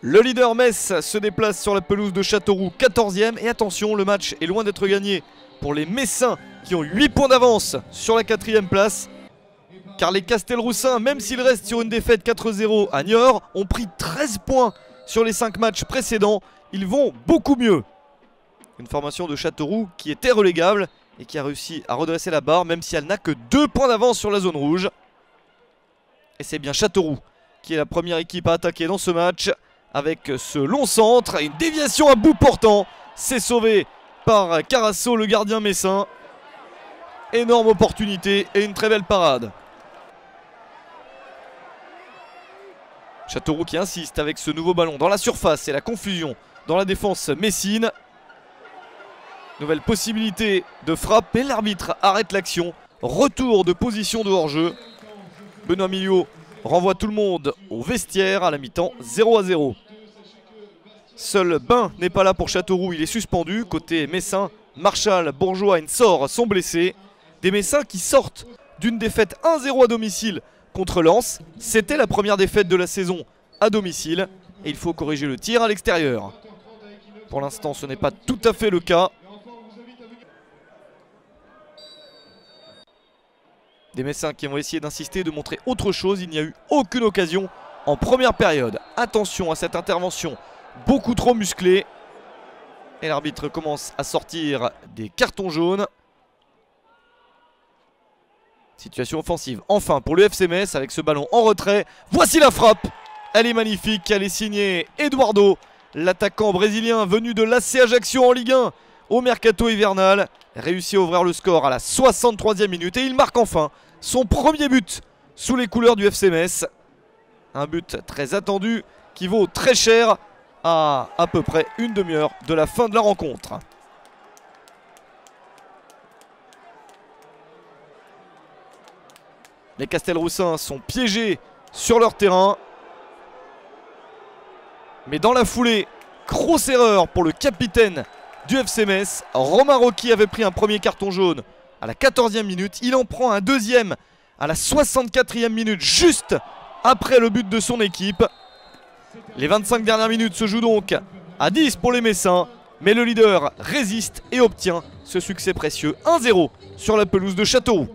Le leader Metz se déplace sur la pelouse de Châteauroux, 14e. Et attention, le match est loin d'être gagné pour les Messins qui ont 8 points d'avance sur la 4e place. Car les Castelroussins, même s'ils restent sur une défaite 4-0 à Niort, ont pris 13 points sur les 5 matchs précédents. Ils vont beaucoup mieux. Une formation de Châteauroux qui était relégable et qui a réussi à redresser la barre, même si elle n'a que 2 points d'avance sur la zone rouge. Et c'est bien Châteauroux qui est la première équipe à attaquer dans ce match, avec ce long centre et une déviation à bout portant. C'est sauvé par Carasso, le gardien messin. Énorme opportunité et une très belle parade. Châteauroux qui insiste avec ce nouveau ballon dans la surface et la confusion dans la défense messine. Nouvelle possibilité de frappe et l'arbitre arrête l'action. Retour de position de hors-jeu. Benoît Miliot renvoie tout le monde au vestiaire à la mi-temps, 0-0. Seul Bain n'est pas là pour Châteauroux, il est suspendu. Côté messin, Marchal, Bourgeois et Nsor sont blessés. Des Messins qui sortent d'une défaite 1-0 à domicile contre Lens. C'était la première défaite de la saison à domicile. Et il faut corriger le tir à l'extérieur. Pour l'instant, ce n'est pas tout à fait le cas. Des Messins qui vont essayer d'insister, de montrer autre chose. Il n'y a eu aucune occasion en première période. Attention à cette intervention beaucoup trop musclée. Et l'arbitre commence à sortir des cartons jaunes. Situation offensive enfin pour le FC Metz avec ce ballon en retrait. Voici la frappe. Elle est magnifique, elle est signée Eduardo, l'attaquant brésilien venu de l'AC Ajaccio en Ligue 1 au mercato hivernal. Réussit à ouvrir le score à la 63e minute et il marque enfin son premier but sous les couleurs du FC Metz. Un but très attendu qui vaut très cher à peu près une demi-heure de la fin de la rencontre. Les Castelroussins sont piégés sur leur terrain. Mais dans la foulée, grosse erreur pour le capitaine du FC Metz. Romain Rocky avait pris un premier carton jaune à la 14e minute. Il en prend un deuxième à la 64e minute, juste après le but de son équipe. Les 25 dernières minutes se jouent donc à 10 pour les Messins. Mais le leader résiste et obtient ce succès précieux, 1-0 sur la pelouse de Châteauroux.